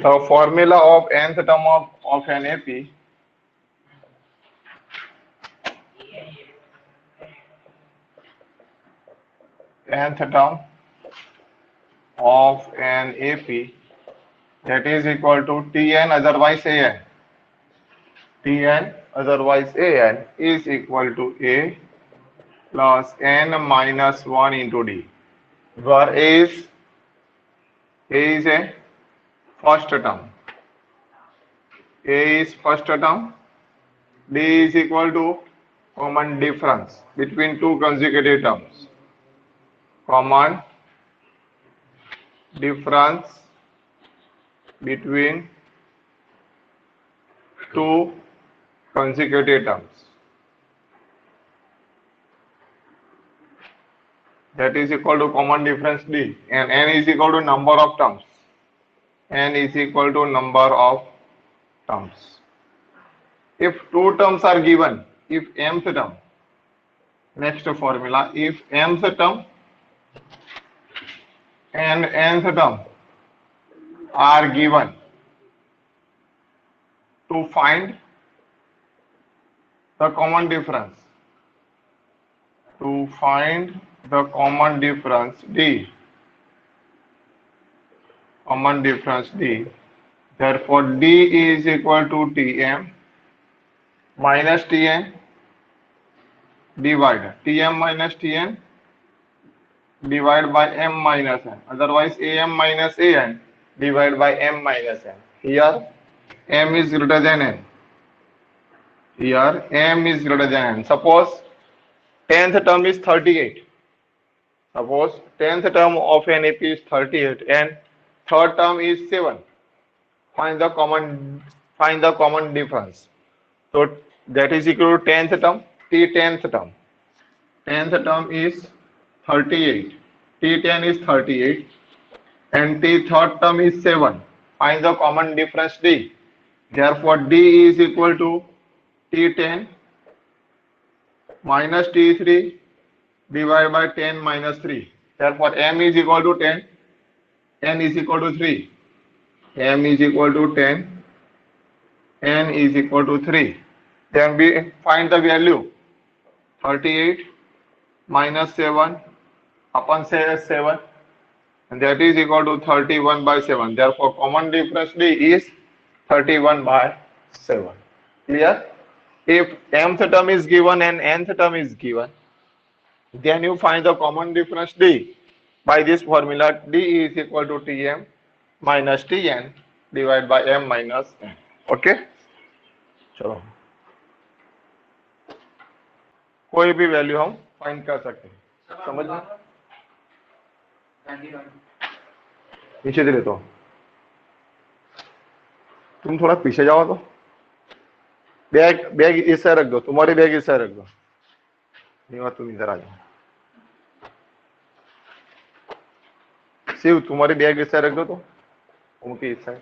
The formula of nth term of an AP nth term of an AP, that is equal to Tn otherwise An. Tn otherwise An is equal to A plus n minus 1 into D, where A is a first term. A is first term. D is equal to common difference between two consecutive terms. Common difference between two consecutive terms. That is equal to common difference D, and n is equal to number of terms. N is equal to number of terms. If two terms are given, if mth term, next formula, if mth term and nth term are given, to find the common difference, to find the common difference D, common difference D, therefore D is equal to Tm minus Tn divide Tm minus Tn divide by m minus n, otherwise am minus an divide by m minus n. Here m is greater than n. Here m is greater than n. Suppose 10th term is 38. Suppose 10th term of an AP is 38 and third term is 7. Find the common difference. So that is equal to 10th term, T 10th term. 10th term is 38. T10 is 38 and T third term is 7. Find the common difference D. Therefore D is equal to T10 minus T3 divided by 10 minus 3. Therefore m is equal to 10, n is equal to 3. M is equal to 10, n is equal to 3. Then we find the value 38 minus 7 upon 7, and that is equal to 31 by 7. Therefore common difference D is 31 by 7. Clear? If mth term is given and nth term is given, then you find the common difference D by this formula. D is equal to Tm minus Tn divided by m minus n. Okay, चलो कोई भी value हम find कर सकते हैं, समझ में? पीछे दे तो तुम थोड़ा पीछे जाओ तो बैग बैग इस साइड रख दो, तुम्हारी बैग इस साइड रख दो, नहीं तुम इधर आ जाओ। शिव तुम्हारी बैग इस साइड रख दो, तो उनकी इस साइड।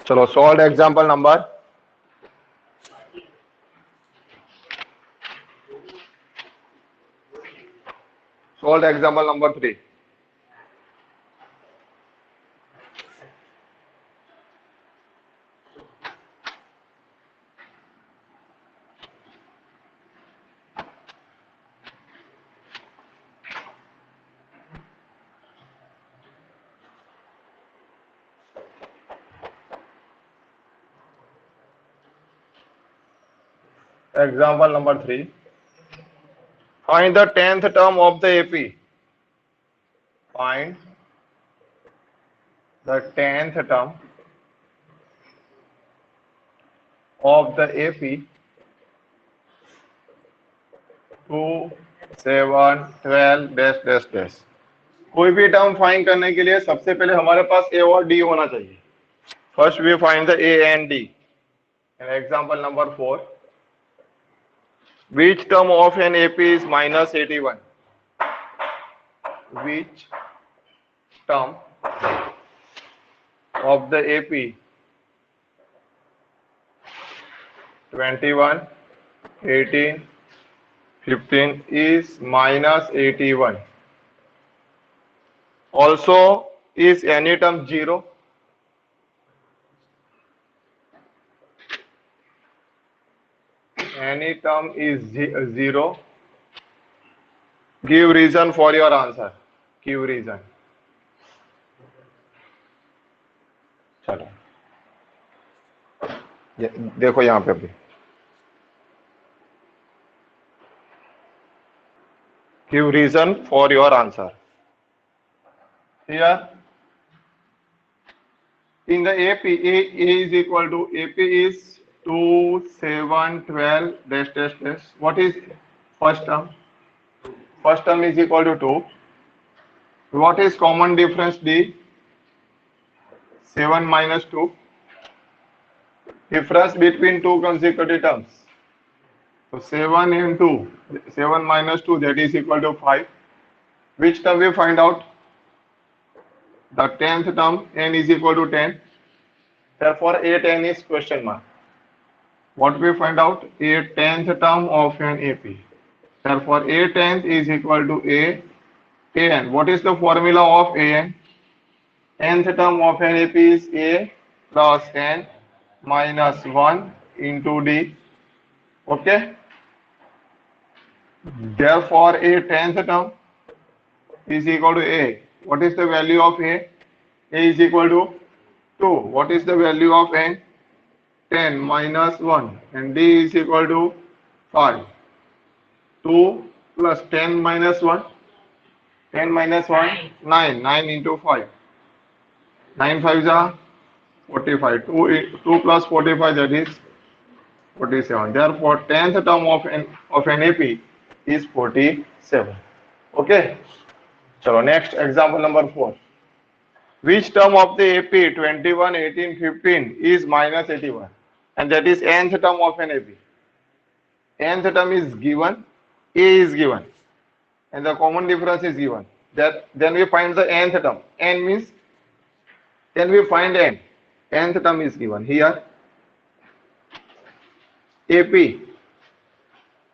चलो solve example number example number 3. Example number 3. Find the 10th term of the AP. Find the 10th term of the AP 2, 7, 12 dash dash dash. कोई भी टर्म फाइंड करने के लिए सबसे पहले हमारे पास ए और डी होना चाहिए. First we find the A and D. And example number 4. Which term of an AP is minus 81? Which term of the AP 21, 18, 15 is minus 81? Also, is any term 0? Any term is 0. Give reason for your answer. Give reason. चलो देखो यहाँ पे भी. Give reason for your answer. Here in the AP, A is equal to AP is 2, 7, 12 dash dash dash. What is first term? First term is equal to 2. What is common difference D? 7 minus 2. Difference between two consecutive terms. So 7 into 7 minus 2, that is equal to 5. Which term we find out? The 10th term, n is equal to 10. Therefore A10 is question mark. What we find out? A 10th term of an AP. Therefore A 10th is equal to AN. What is the formula of AN? Nth term of an AP is A plus N minus 1 into D. Okay. Therefore A 10th term is equal to A. What is the value of A? A is equal to 2. What is the value of N? 10 minus 1, and D is equal to 5. 2 plus 10 minus 1. 10 minus 1, 9. 9 into 5. 9 5s are 45. 2 plus 45, that is 47. Therefore 10th term of an AP is 47. Okay. Chalo, next example number 4. Which term of the AP 21, 18, 15 is minus 81? And that is nth term of an AP. Nth term is given, A is given, and the common difference is given. Then we find the nth term. N means, then we find N. Nth term is given here. AP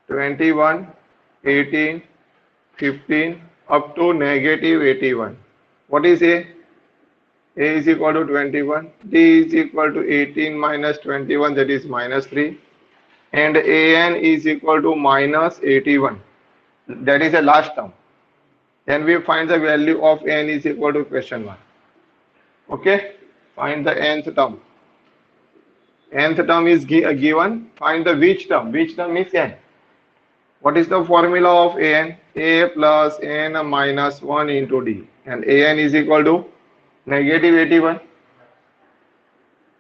21, 18, 15 up to negative 81. What is A? A is equal to 21, D is equal to 18 minus 21, that is minus 3, and AN is equal to minus 81, that is the last term. Then we find the value of N is equal to question mark. Okay, find the nth term. Nth term is given, find the which term. Which term is N. What is the formula of AN? A plus N minus 1 into D, and AN is equal to negative 81.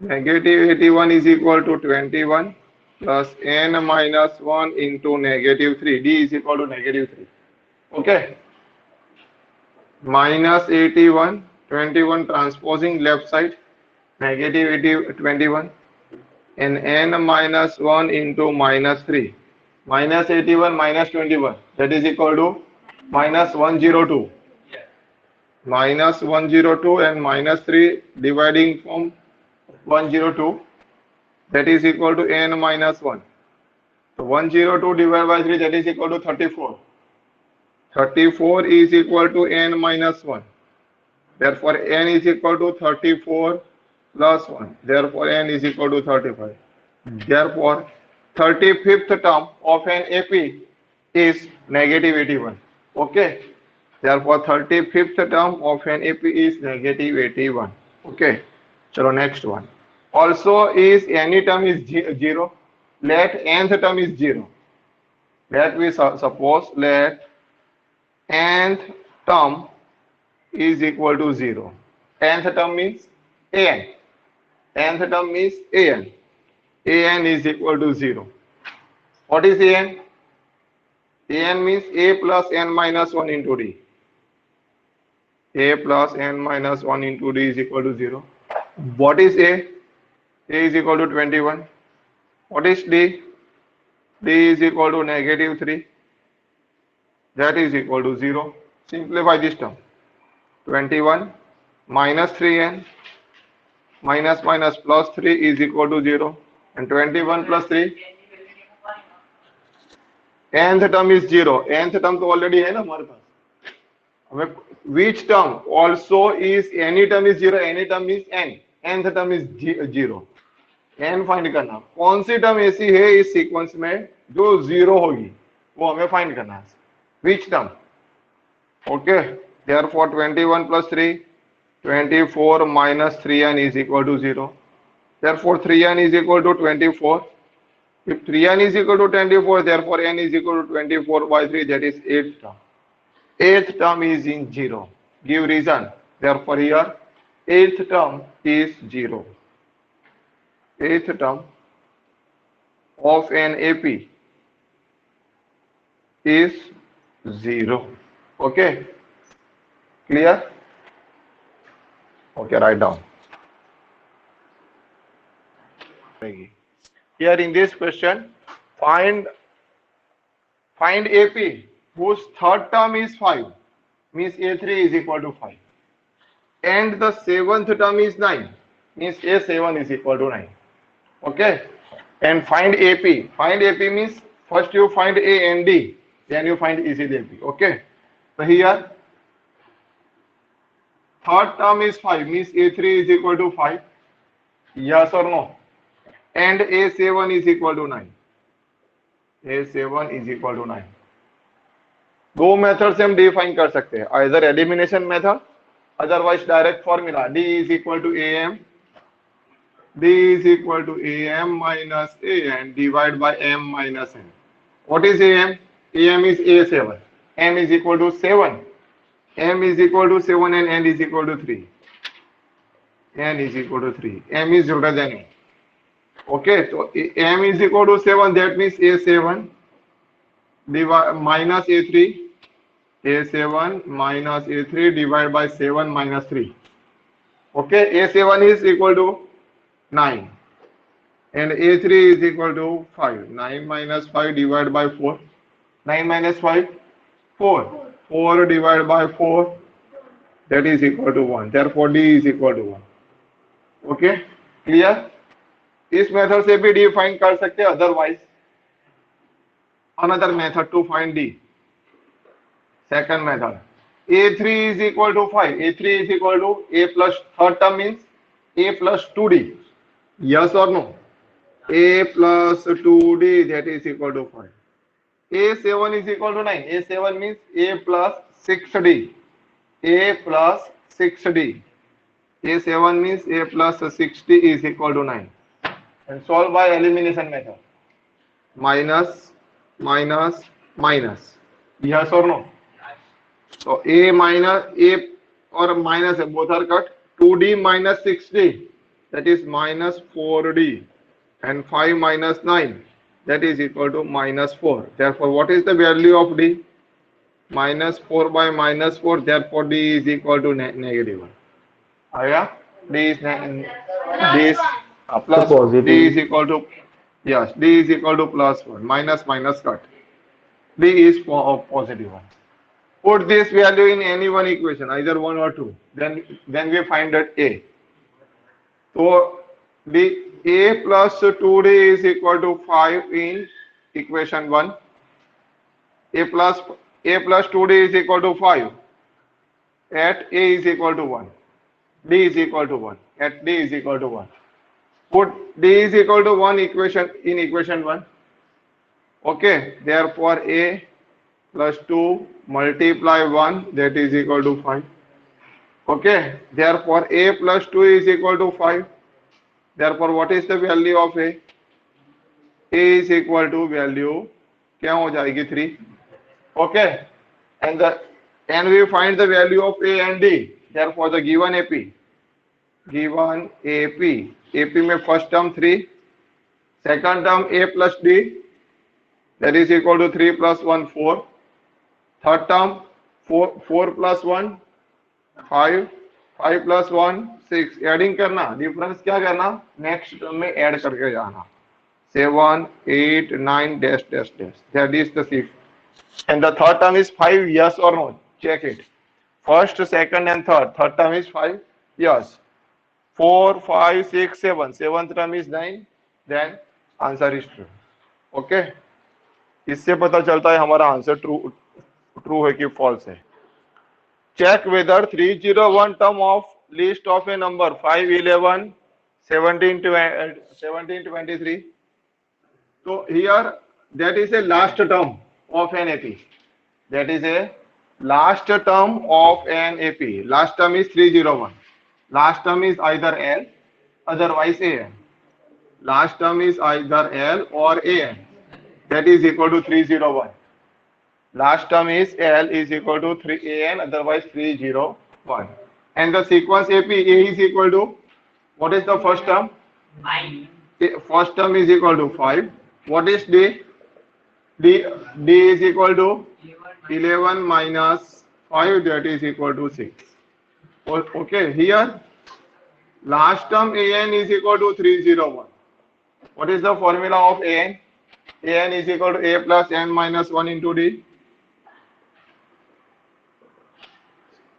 Negative 81 is equal to 21 plus N minus 1 into negative 3. D is equal to negative 3. Okay. Minus 81, 21 transposing left side, negative 21, and N minus 1 into minus 3. Minus 81 minus 21, that is equal to minus 102. Minus 102 and minus 3 dividing from 102, that is equal to n minus 1. So 102 divided by 3, that is equal to 34. 34 is equal to n minus 1. Therefore, n is equal to 34 plus 1. Therefore, n is equal to 35. Therefore, 35th term of an AP is negative 81. Okay. Therefore, 35th term of an AP is negative 81. Okay. So next one. Also, is any term is 0. Let nth term is 0. Let we suppose let nth term is equal to 0. Nth term means an. Nth term means an. An is equal to 0. What is an? An means a plus n minus 1 into d. A plus n minus 1 into d is equal to 0. What is a? A is equal to 21. What is d? D is equal to negative 3. That is equal to 0. Simplify this term. 21 minus 3n minus minus plus 3 is equal to 0. And 21 plus 3. Nth term is 0. Nth term तो already है ना हमारे पास. Which term also is any term is 0, any term is n. Nth term is 0. n find करना. कौन सी term ऐसी है इस sequence में जो 0 होगी वो हमें फाइंड करना है. Which term? Okay. Therefore 21 plus 3, 24 minus 3n is equal to 0. Therefore 3n is equal to 24. If 3n is equal to 24, therefore n is equal to 24 by 3, that is 8th term. 8th term is in 0. Give reason. Therefore here 8th term is 0. 8th term of an AP is 0. Okay. Clear? Okay, write down. Here in this question, find AP whose third term is 5, means A3 is equal to 5. And the 7th term is 9, means A7 is equal to 9. Okay. And find AP. Find AP means first you find A and D, then you find easily AP. Okay. So here, third term is 5, means A3 is equal to 5. Yes or no? And A7 is equal to 9. A7 is equal to 9. दो method से हम define कर सकते हैं. Either elimination method, otherwise direct formula. D is equal to AM. D is equal to AM minus AN divided by M minus N. What is AM? AM is A7. M is equal to 7. M is equal to 7 and N is equal to 3. N is equal to 3. M is greater than N. Okay, so M is equal to 7, that means A7 minus A3. A7 minus A3 divided by 7 minus 3. Okay, A7 is equal to 9 and A3 is equal to 5. 9 minus 5 divided by 4. 9 minus 5, 4. 4 divided by 4, that is equal to 1. Therefore D is equal to 1. Okay, clear? इस method से भी D find कर सकते हैं. Otherwise another method to find D. Second method. A3 is equal to 5. A3 is equal to A plus, third term means A plus 2D. Yes or no? A plus 2D, that is equal to 5. A7 is equal to 9. A7 means A plus 6D. A plus 6D. A7 means A plus 60 is equal to 9. And solve by elimination method. Minus, minus, minus. Yes or no? So A minus A or minus both are cut. 2D minus 6D, that is minus 4D, and 5 minus 9, that is equal to minus 4. Therefore, what is the value of D? Minus 4 by minus 4. Therefore, D is equal to negative 1. Aya? D is plus positive. D is equal to, yes, D is equal to plus 1. Minus minus cut. D is positive 1. Put this value in any one equation, either 1 or 2. Then we find that A. So D A plus 2D is equal to 5 in equation 1. A plus 2D is equal to 5 at A is equal to 1. D is equal to 1 at D is equal to 1. Put D is equal to 1 equation in equation 1. Okay, therefore A plus 2 multiply 1, that is equal to 5. Okay, therefore A plus 2 is equal to 5. Therefore what is the value of A? A is equal to value क्या हो जाएगी 3. Okay, and we find the value of A and D. Therefore the given AP में first term 3, second term A plus D, that is equal to 3 plus 1 4, third term 4 plus 1 5, 5 plus 1 6, adding करना, difference क्या करना, next term में add करके जाना, 7 8 9 dash dash dash, that is the shift. And the third term is 5, yes or no, check it. First, second and third term is 5, yes. 4 5 6 7, seventh term is 9, then answer is true. Okay, इससे पता चलता है हमारा answer true है कि false है. Check whether 301 term of list of a number 5 11 17 23. So here that is a last term of an AP. That is a last term of an AP. Last term is 301. Last term is either L, otherwise AN. Last term is either L or AN. That is equal to 301. Last term is L is equal to 3AN, otherwise 301. And the sequence AP, A is equal to, what is the first term? 5. First term is equal to 5. What is D? D is equal to 11 minus 5, that is equal to 6. Okay, here last term AN is equal to 301. What is the formula of AN? AN is equal to A plus N minus 1 into D.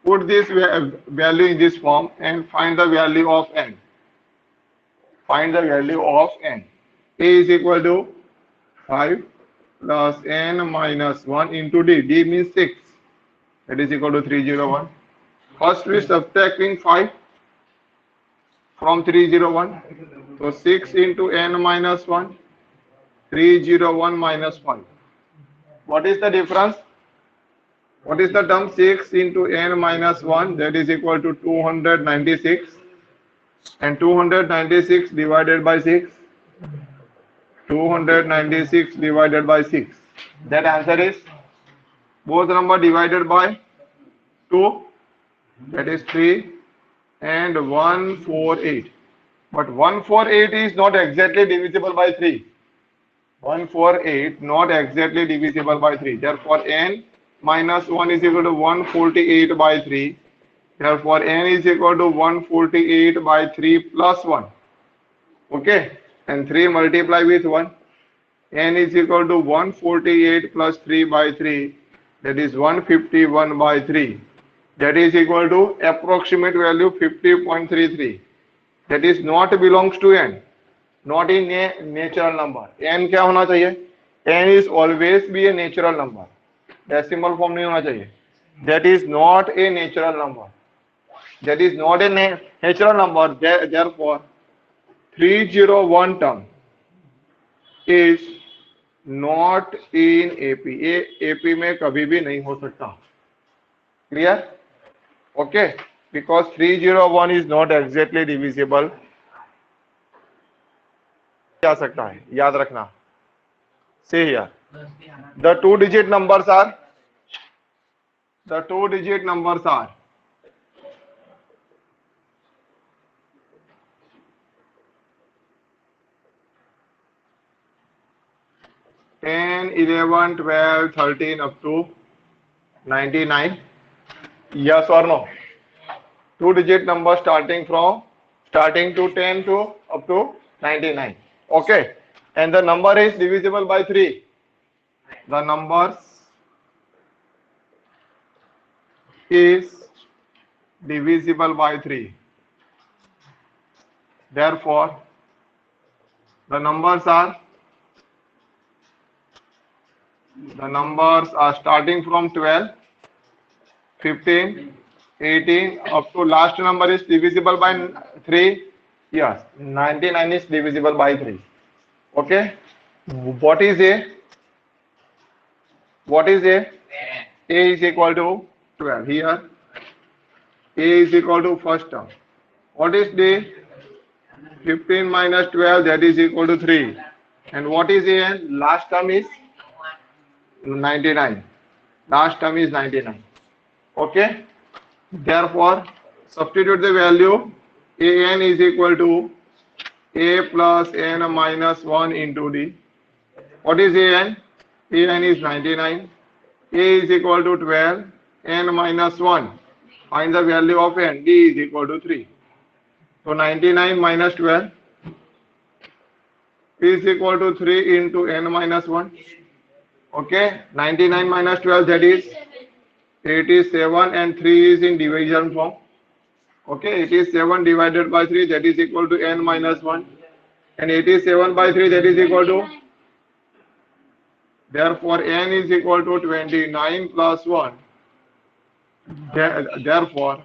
Put this value in this form and find the value of N. Find the value of N. A is equal to 5 plus N minus 1 into D. D means 6. That is equal to 301. First we subtracting 5 from 301. So 6 into N minus 1. 301 minus 5. What is the difference? What is the term? 6 into N minus 1, that is equal to 296. And 296 divided by 6. 296 divided by 6. That answer is both number divided by 2. That is 3 and 148. But 148 is not exactly divisible by 3. 148 not exactly divisible by 3. Therefore, N minus 1 is equal to 148 by 3. Therefore, N is equal to 148 by 3 plus 1. Okay. And 3 multiply with 1. N is equal to 148 plus 3 by 3. That is 151 by 3. That is equal to approximate value 50.33. That is not belongs to N. Not in a natural number. N क्या होना चाहिए? N is always be a natural number. Decimal form नहीं होना चाहिए. That is not a natural number. That is not a natural number. Therefore, 301 term is not in AP. AP में कभी भी नहीं हो सकता. Clear? Okay. Because 301 is not exactly divisible. क्या सकता है, याद रखना. See here. The two digit numbers are 10, 11, 12, 13 up to 99. Yes or no? Two digit number starting to 10 to up to 99. Okay. And the number is divisible by 3. The numbers is divisible by 3. Therefore, The numbers are starting from 12, 15, 18 up to last number is divisible by 3. Yes, 99 is divisible by 3. Okay. What is A? What is A? A is equal to 12. Here A is equal to first term. What is D? 15 minus 12, that is equal to 3. And what is A? Last term is 99. Last term is 99. Okay. Therefore, substitute the value. An is equal to A plus n minus 1 into D. What is An? An is 99. A is equal to 12. N minus 1. Find the value of n. D is equal to 3. So 99 minus 12 is equal to 3 into n minus 1. Okay. 99 minus 12, that is 87, and 3 is in division form. Okay, 87 divided by 3, that is equal to n minus 1. And 87 by 3, that is equal to, therefore n is equal to 29 plus 1. Therefore,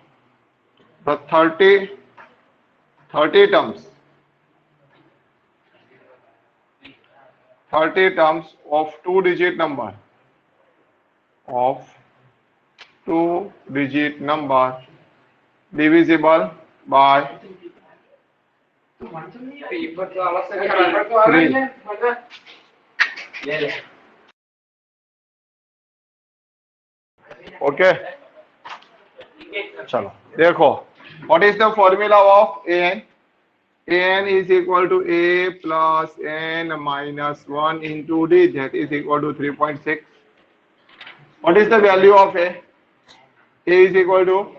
the 30 terms of two-digit number divisible by 3. Okay. चलो देखो, what is the formula of an? An is equal to A plus n minus 1 into D, that is equal to 3.6. What is the value of A? A is equal to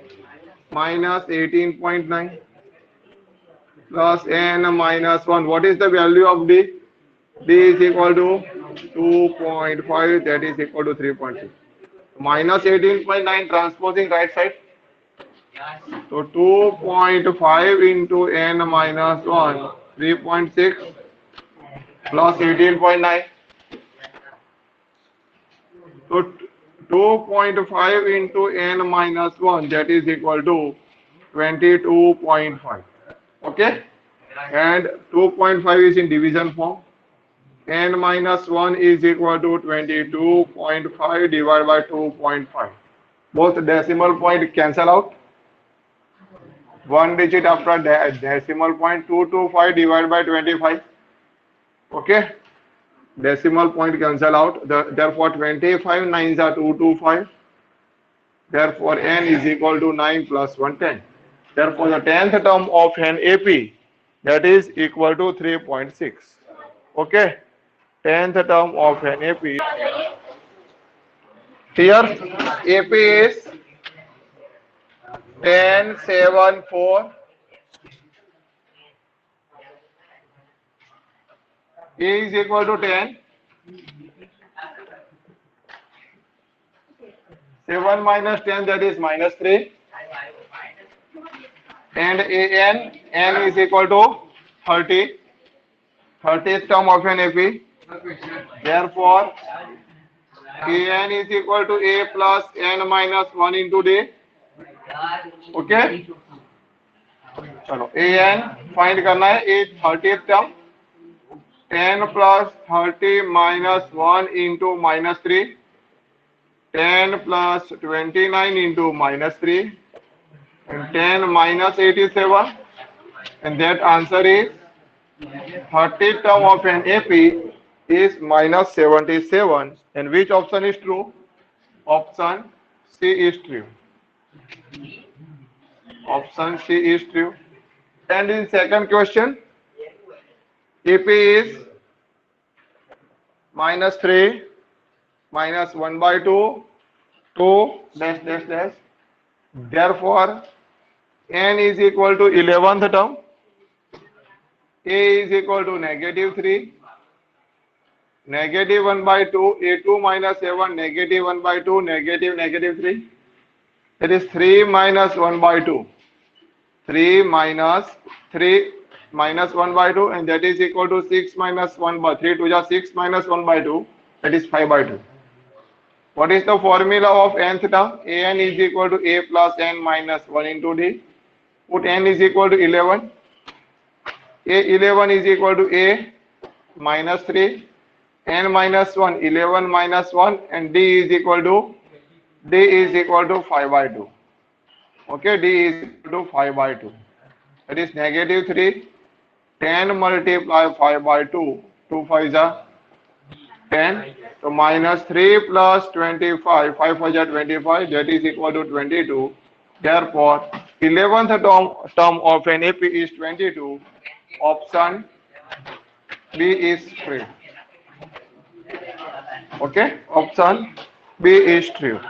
minus 18.9 plus n minus 1. What is the value of D? D is equal to 2.5, that is equal to 3.6. Minus 18.9 transposing right side. So 2.5 into n minus 1, 3.6 plus 18.9. So 2.5 into n minus 1, that is equal to 22.5. Okay. And 2.5 is in division form. N minus 1 is equal to 22.5 divided by 2.5. Both decimal point cancel out. One digit after decimal point, 225 divided by 25. Okay. Decimal point cancel out. Therefore, 25 nines are 225. Therefore, n is equal to 9 plus 110. Therefore, the 10th term of an AP, that is equal to 3.6. Okay. 10th term of an AP. Here, AP is 10, 7, 4. A is equal to 10. 7 minus 10, that is minus 3. And n is equal to 30. 30th term of an AP. Therefore, an is equal to A plus n minus 1 into D. Okay. चलो an find करना है. A 30th term. 10 plus 30 minus 1 into minus 3. 10 plus 29 into minus 3. And 10 minus 87. And that answer is 30th term of an AP is minus 77. And which option is true? Option C is true. Option C is true. And in second question, AP is minus 3 minus 1 by 2, 2 dash dash dash. Therefore, n is equal to 11th term. A is equal to negative 3. Negative 1 by 2, A2 minus A1, negative 1 by 2, negative 3. That is 3 minus 1 by 2. 3 minus 3 minus 1 by 2, and that is equal to 6 minus 1 by 3 to the 6 minus 1 by 2, that is 5 by 2. What is the formula of nth term? An is equal to a plus n minus 1 into d. Put n is equal to 11. A11 is equal to a minus 3, n minus 1, 11 minus 1, and d is equal to 5 by 2. Okay, d is equal to 5 by 2. That is negative 3. 10 multiply 5 by 2. 2 5 is 10. So minus 3 plus 25. 5 5 is 25. That is equal to 22. Therefore, 11th term of an AP is 22. Option B is true. Okay, option B is true.